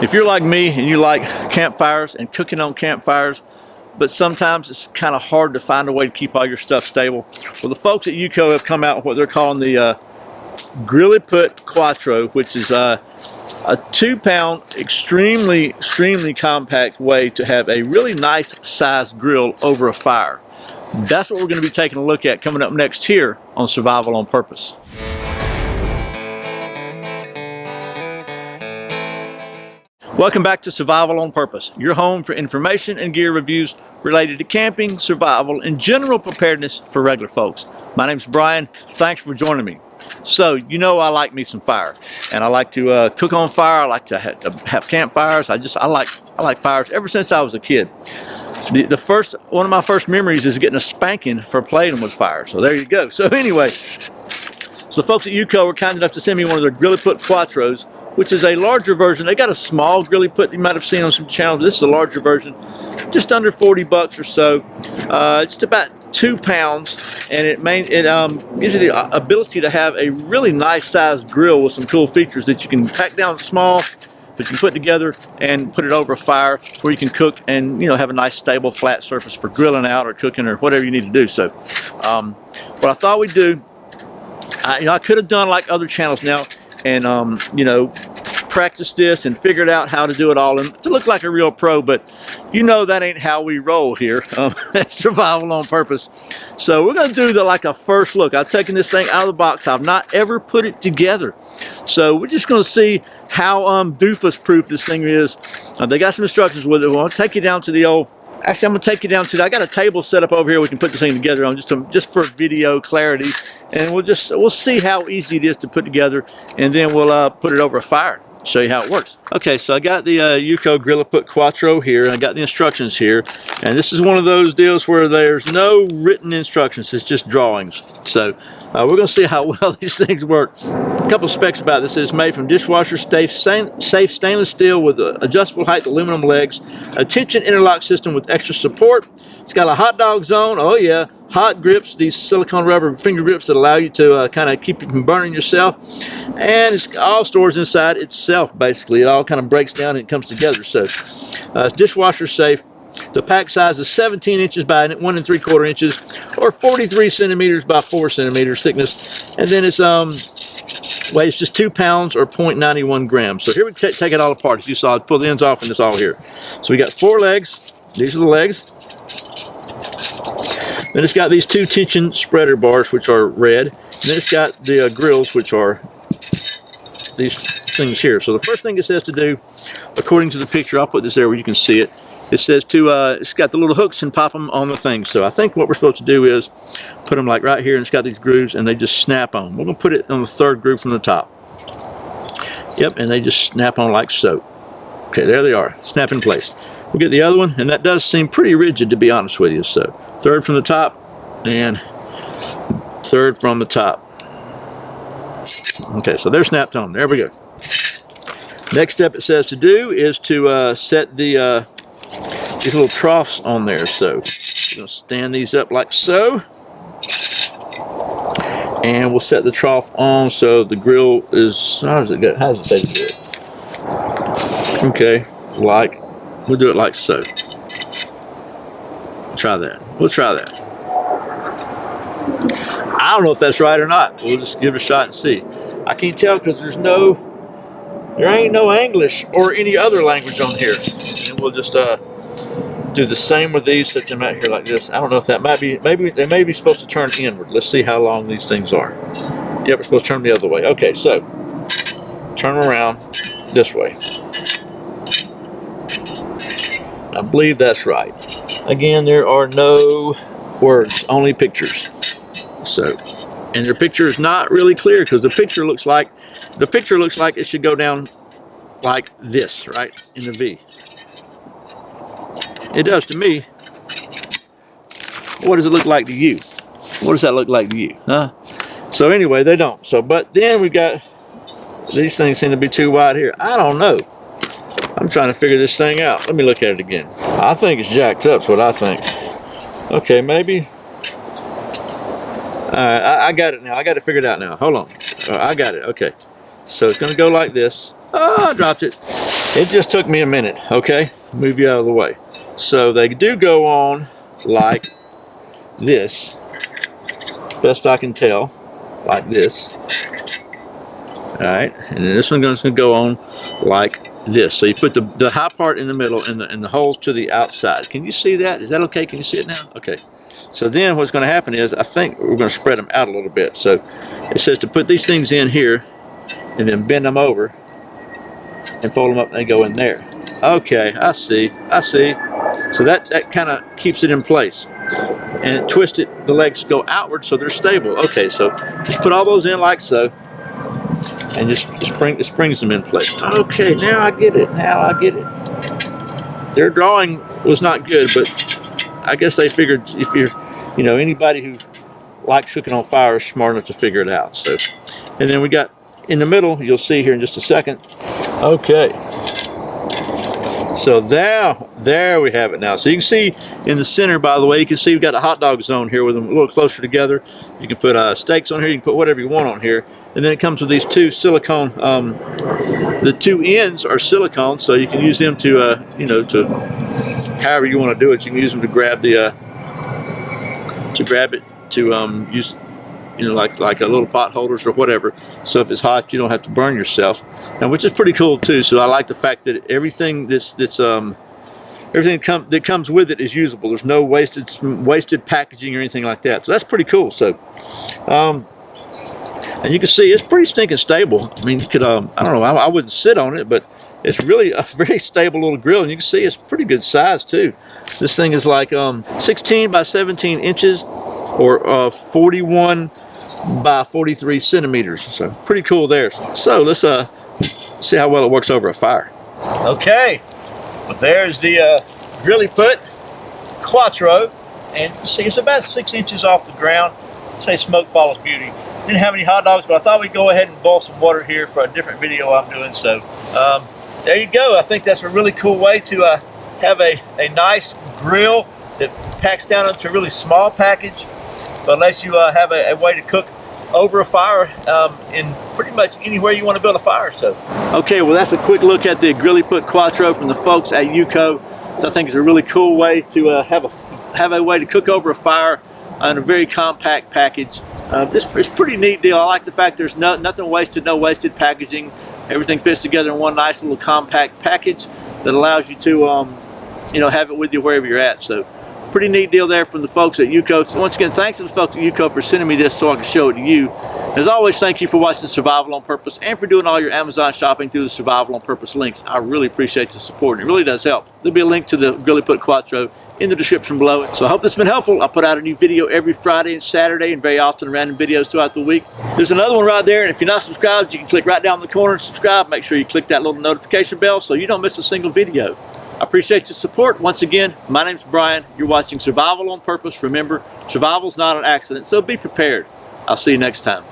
If you're like me and you like campfires and cooking on campfires, but sometimes it's kind of hard to find a way to keep all your stuff stable, well, the folks at UCO have come out with what they're calling the Grilliput Quattro, which is a 2-pound, extremely compact way to have a really nice sized grill over a fire. That's what we're going to be taking a look at coming up next here on Survival on Purpose. Welcome back to Survival on Purpose, your home for information and gear reviews related to camping, survival, and general preparedness for regular folks. My name's Brian. Thanks for joining me. So, you know I like me some fire, and I like to cook on fire. I like to have campfires. I like fires ever since I was a kid. One of my first memories is getting a spanking for playing with fire. So there you go. So anyway, so the folks at UCO were kind enough to send me one of their Grilliput Quattros, which is a larger version. They got a small Grilliput you might have seen on some channels. This is a larger version, just under 40 bucks or so. Just about 2 pounds, and it gives you the ability to have a really nice sized grill with some cool features that you can pack down small, that you can put together and put it over a fire where you can cook and have a nice stable flat surface for grilling out or cooking or whatever you need to do. So what I thought we'd do, I could have done like other channels now and practice this and figured out how to do it all and to look like a real pro, but that ain't how we roll here at Survival on Purpose. So we're going to do like a first look. I've taken this thing out of the box. I've not ever put it together, so we're just going to see how doofus proof this thing is. They got some instructions with it. I'll take you down to the old. Actually, I'm going to take you down to. I got a table set up over here. We can put this thing together on just for video clarity, and we'll see how easy it is to put together, and then we'll put it over a fire. Show you how it works. Okay, so I got the UCO Grilliput Quattro here, and I got the instructions here, and this is one of those deals where there's no written instructions, it's just drawings. So we're going to see how well these things work. A couple of specs about this: it's made from dishwasher safe stainless steel with adjustable height aluminum legs, a tension interlock system with extra support. It's got a hot dog zone, oh yeah, hot grips, these silicone rubber finger grips that allow you to kind of keep you from burning yourself, and it's all stores inside itself. Basically, it all kind of breaks down and it comes together. So it's dishwasher safe. The pack size is 17 inches by 1 3/4 inches, or 43 centimeters by 4 centimeters thickness, and then it's weighs just 2 pounds or 0.91 grams. So here we take it all apart. As you saw, I pull the ends off and it's all here. So we got 4 legs. These are the legs. Then it's got these 2 tension spreader bars, which are red. And then it's got the grills, which are these things here. So the first thing it says to do, according to the picture, I'll put this there where you can see it. It says to, it's got the little hooks and pop them on the thing. So I think what we're supposed to do is put them like right here, and it's got these grooves, and they just snap on. We're going to put it on the 3rd groove from the top. Yep, and they just snap on like so. Okay, there they are, snap in place. We'll get the other one, and that does seem pretty rigid, to be honest with you. So 3rd from the top and 3rd from the top. Okay, so they're snapped on. There we go. Next step it says to do is to set the these little troughs on there. So we're going to stand these up like so, and we'll set the trough on so the grill is, how does it go? How does it say to do it? Okay, we'll do it like so. Try that. We'll try that. I don't know if that's right or not. We'll just give it a shot and see. I can't tell because there ain't no English or any other language on here. And we'll just do the same with these, set them out here like this. I don't know if that maybe they may be supposed to turn inward. Let's see how long these things are. Yeah, we're supposed to turn them the other way. Okay, so turn them around this way. I believe that's right. Again, there are no words, only pictures. So, and their picture is not really clear because the picture looks like it should go down like this, right, in the V. It does to me. What does it look like to you? What does that look like to you? Huh? So anyway, they don't. So, but then we got these things seem to be too wide here. I don't know. I'm trying to figure this thing out. Let me look at it again. I think it's jacked up, is what I think. Okay, maybe. Alright, I got it now. I got it figured out now. Hold on. I got it. Okay. So it's going to go like this. Oh, I dropped it. It just took me a minute, okay? Move you out of the way. So they do go on like this, best I can tell, like this. All right, and then this one's going to go on like this. So you put the high part in the middle and the holes to the outside. Can you see that? Is that okay? Can you see it now? Okay. So then what's going to happen is, I think we're going to spread them out a little bit. So it says to put these things in here and then bend them over and fold them up and they go in there. Okay, I see. So that kind of keeps it in place. And twist it, the legs go outward so they're stable. Okay, so just put all those in like so. And just springs them in place. Okay, now I get it. Their drawing was not good, but I guess they figured if you're, anybody who likes cooking on fire is smart enough to figure it out. So, and then we got in the middle, you'll see here in just a second. Okay. So there we have it now. So you can see in the center, by the way, you can see we've got a hot dog zone here with them a little closer together. You can put steaks on here, you can put whatever you want on here. And then it comes with these two silicone, the two ends are silicone, so you can use them to, to however you want to do it. You can use them to grab use, like a little pot holders or whatever. So if it's hot, you don't have to burn yourself. Now, which is pretty cool too. So I like the fact that everything everything that comes with it is usable. There's no wasted packaging or anything like that. So that's pretty cool. So, and you can see it's pretty stinking stable. I mean, you could, I don't know, I wouldn't sit on it, but it's really a very stable little grill. And you can see it's pretty good size too. This thing is like 16 by 17 inches or 41 by 43 centimeters. So pretty cool there. So let's see how well it works over a fire. Okay, well, there's the Grilliput Quattro. And you can see it's about 6 inches off the ground. Say smoke follows beauty. Didn't have any hot dogs, but I thought we'd go ahead and boil some water here for a different video I'm doing. So there you go. I think that's a really cool way to have a nice grill that packs down into a really small package, but lets you have a way to cook over a fire in pretty much anywhere you want to build a fire. So okay, well, that's a quick look at the Grilliput Quattro from the folks at UCO. So I think it's a really cool way to have a way to cook over a fire in a very compact package. It's a pretty neat deal. I like the fact there's nothing wasted, no wasted packaging. Everything fits together in one nice little compact package that allows you to have it with you wherever you're at. So pretty neat deal there from the folks at UCO. So once again, thanks to the folks at UCO for sending me this so I can show it to you. As always, thank you for watching Survival on Purpose and for doing all your Amazon shopping through the Survival on Purpose links. I really appreciate the support, and it really does help. There'll be a link to the Grilliput Quattro in the description below. So I hope this has been helpful. I put out a new video every Friday and Saturday, and very often random videos throughout the week. There's another one right there, and if you're not subscribed, you can click right down in the corner and subscribe. Make sure you click that little notification bell so you don't miss a single video. I appreciate your support. Once again, my name's Brian. You're watching Survival on Purpose. Remember, survival's not an accident, so be prepared. I'll see you next time.